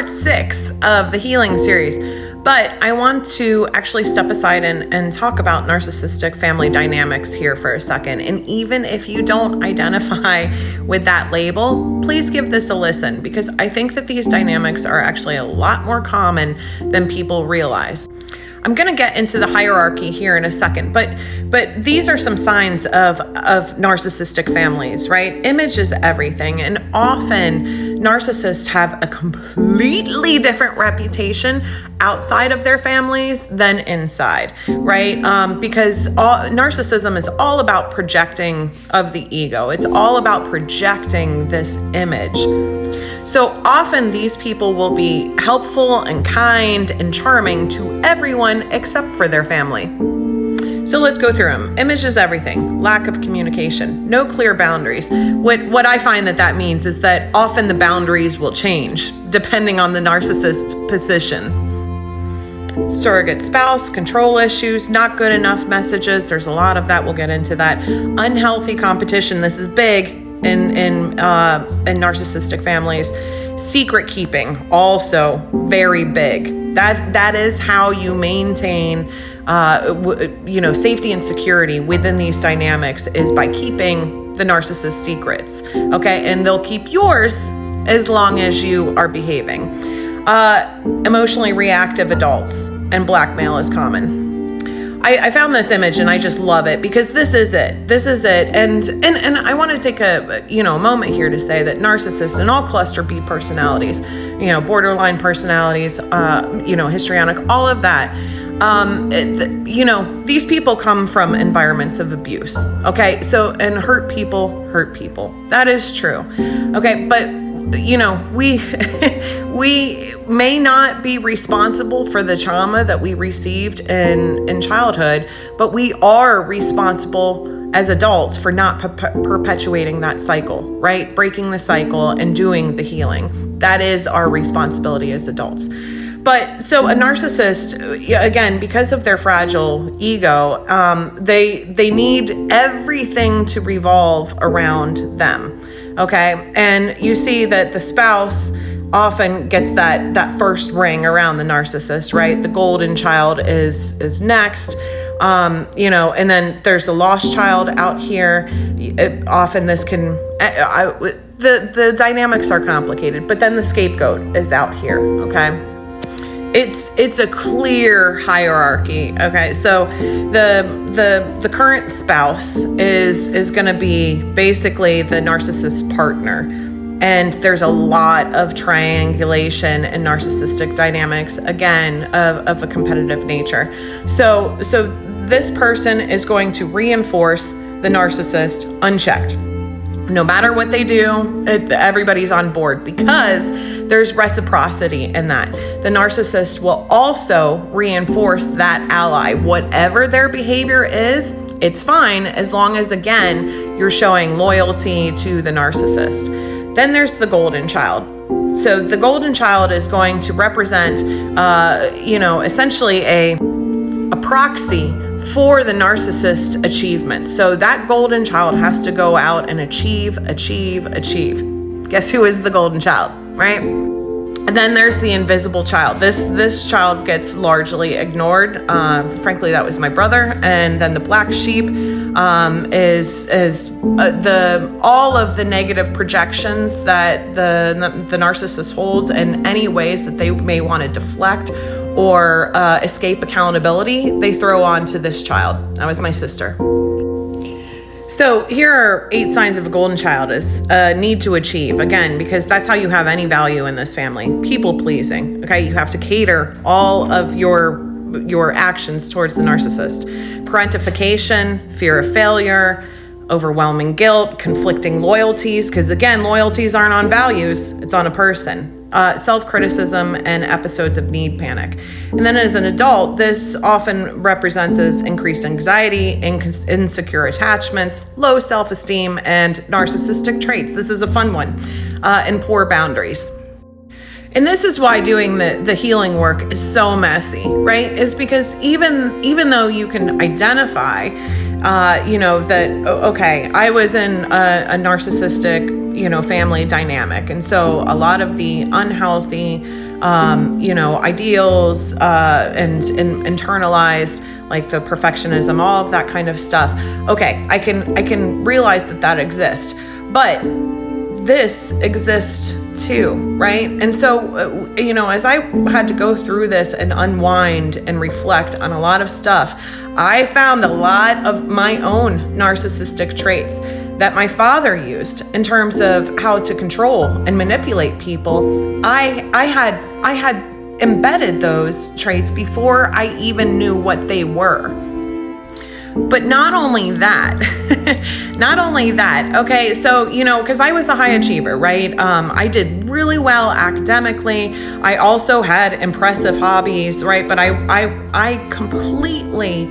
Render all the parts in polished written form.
part 6 of the healing series. But I want to actually step aside and talk about narcissistic family dynamics here for a second. And even if you don't identify with that label, please give this a listen, because I think that these dynamics are actually a lot more common than people realize. I'm going to get into the hierarchy here in a second, but these are some signs of narcissistic families, right? Image is everything, and often narcissists have a completely different reputation outside of their families than inside, right? Because narcissism is all about projecting of the ego. It's all about projecting this image. So often these people will be helpful and kind and charming to everyone except for their family. So let's go through them. Image is everything. Lack of communication. No clear boundaries. What I find that means is that often the boundaries will change depending on the narcissist's position. Surrogate spouse, control issues, not good enough messages. There's a lot of that. We'll get into that. Unhealthy competition. This is big in narcissistic families. Secret keeping, also very big. That is how you maintain safety and security within these dynamics, is by keeping the narcissist's secrets. Okay, and they'll keep yours as long as you are behaving. Emotionally reactive adults and blackmail is common. I found this image and I just love it, because this is it. And I want to take a moment here to say that narcissists and all cluster B personalities, borderline personalities, histrionic, all of that, these people come from environments of abuse. Okay. So, and hurt people. That is true. Okay. But we may not be responsible for the trauma that we received in childhood, but we are responsible as adults for not perpetuating that cycle, right? Breaking the cycle and doing the healing. That is our responsibility as adults. But so a narcissist, again, because of their fragile ego, they need everything to revolve around them. Okay. And you see that the spouse often gets that first ring around the narcissist, right? The golden child is next. And then there's a lost child out here. Often this can, the dynamics are complicated, but then the scapegoat is out here. Okay. It's a clear hierarchy. Okay, so the current spouse is going to be basically the narcissist's partner, and there's a lot of triangulation and narcissistic dynamics, again, of a competitive nature. So this person is going to reinforce the narcissist unchecked. No matter what they do, everybody's on board, because there's reciprocity in that. The narcissist will also reinforce that ally. Whatever their behavior is, it's fine as long as, again, you're showing loyalty to the narcissist. Then there's the golden child. So the golden child is going to represent, essentially a proxy for the narcissist's achievements. So that golden child has to go out and achieve. Guess who is the golden child, right? And then there's the invisible child. This child gets largely ignored. Frankly, that was my brother. And then the black sheep is all of the negative projections that the narcissist holds, and any ways that they may want to deflect or escape accountability, they throw on to this child. That was my sister. So here are 8 signs of a golden child: is need to achieve, again, because that's how you have any value in this family. People pleasing. Okay, you have to cater all of your actions towards the narcissist. Parentification, fear of failure, overwhelming guilt, conflicting loyalties, because again, loyalties aren't on values, it's on a person. Self-criticism, and episodes of need panic. And then as an adult, this often represents as increased anxiety, insecure attachments, low self-esteem, and narcissistic traits. This is a fun one. And poor boundaries. And this is why doing the healing work is so messy, right? Is because even though you can identify, that, okay, I was in a narcissistic, family dynamic. And so a lot of the unhealthy ideals, and internalize like the perfectionism, all of that kind of stuff. Okay, I can realize that exists, but this exists too, right? And so, as I had to go through this and unwind and reflect on a lot of stuff, I found a lot of my own narcissistic traits that my father used in terms of how to control and manipulate people. I had embedded those traits before I even knew what they were. But not only that, okay, so, because I was a high achiever, right? I did really well academically. I also had impressive hobbies, right? But I completely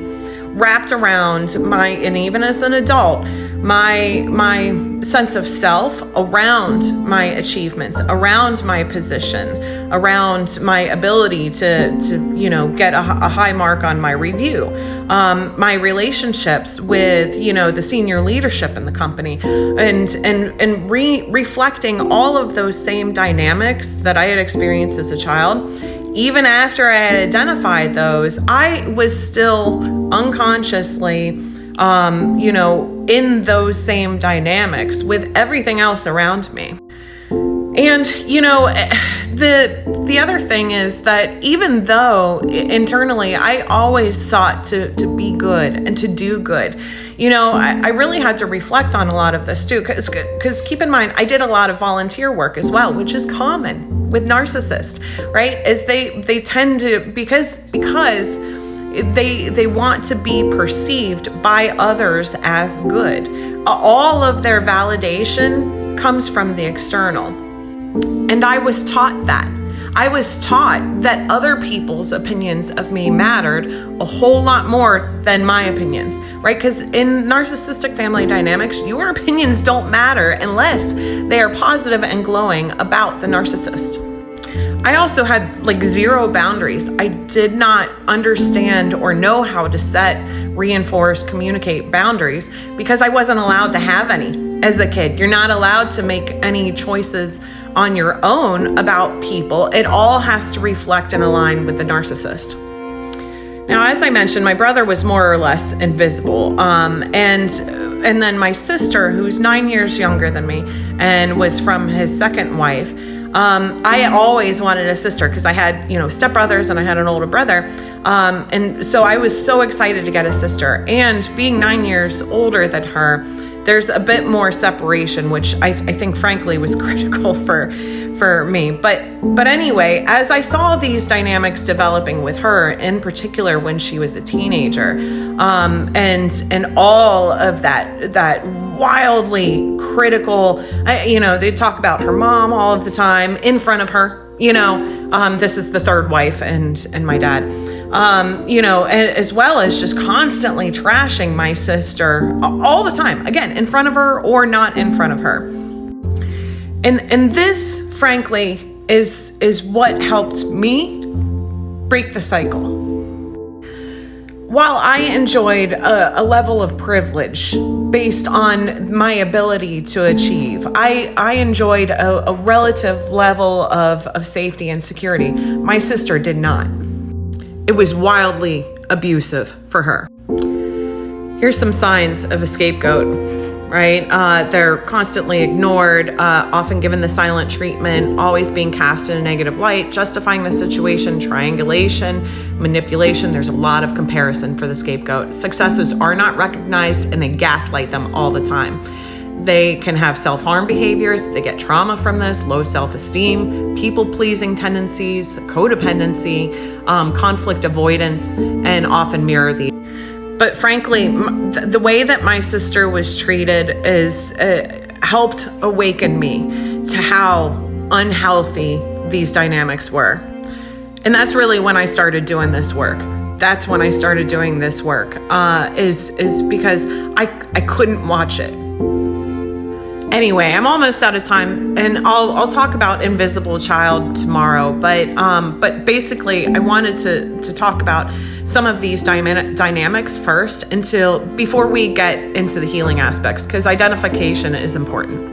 wrapped around and even as an adult, my sense of self around my achievements, around my position, around my ability to get a high mark on my review, my relationships with the senior leadership in the company, and reflecting all of those same dynamics that I had experienced as a child. Even after I had identified those, I was still unconsciously, in those same dynamics with everything else around me. And, the other thing is that even though internally I always sought to be good and to do good, I really had to reflect on a lot of this too, because keep in mind, I did a lot of volunteer work as well, which is common with narcissists, right? Is they tend to, because they want to be perceived by others as good. All of their validation comes from the external. And I was taught that. I was taught that other people's opinions of me mattered a whole lot more than my opinions, right? Because in narcissistic family dynamics, your opinions don't matter unless they are positive and glowing about the narcissist. I also had zero boundaries. I did not understand or know how to set, reinforce, communicate boundaries because I wasn't allowed to have any as a kid. You're not allowed to make any choices on your own about people. It all has to reflect and align with the narcissist. Now, as I mentioned, my brother was more or less invisible. And then my sister, who's 9 years younger than me and was from his second wife, I always wanted a sister because I had, stepbrothers and I had an older brother. And so I was so excited to get a sister. And being 9 years older than her, there's a bit more separation, which I think frankly was critical for me. But anyway, as I saw these dynamics developing with her, in particular when she was a teenager, and all of that wildly critical, they talk about her mom all of the time in front of her. This is the third wife and my dad. As well as just constantly trashing my sister all the time, again, in front of her or not in front of her. And this, frankly, is what helped me break the cycle. While I enjoyed a level of privilege based on my ability to achieve, I enjoyed a relative level of safety and security. My sister did not. It was wildly abusive for her. Here's some signs of a scapegoat, right? They're constantly ignored, often given the silent treatment, always being cast in a negative light, justifying the situation, triangulation, manipulation. There's a lot of comparison for the scapegoat. Successes are not recognized and they gaslight them all the time. They can have self-harm behaviors. They get trauma from this, low self-esteem, people-pleasing tendencies, codependency, conflict avoidance, and often mirror these. But frankly, the way that my sister was treated helped awaken me to how unhealthy these dynamics were. And that's really when I started doing this work. That's when I started doing this work, is because I couldn't watch it. Anyway, I'm almost out of time, and I'll talk about Invisible Child tomorrow. But basically, I wanted to talk about some of these dynamics first before we get into the healing aspects, because identification is important.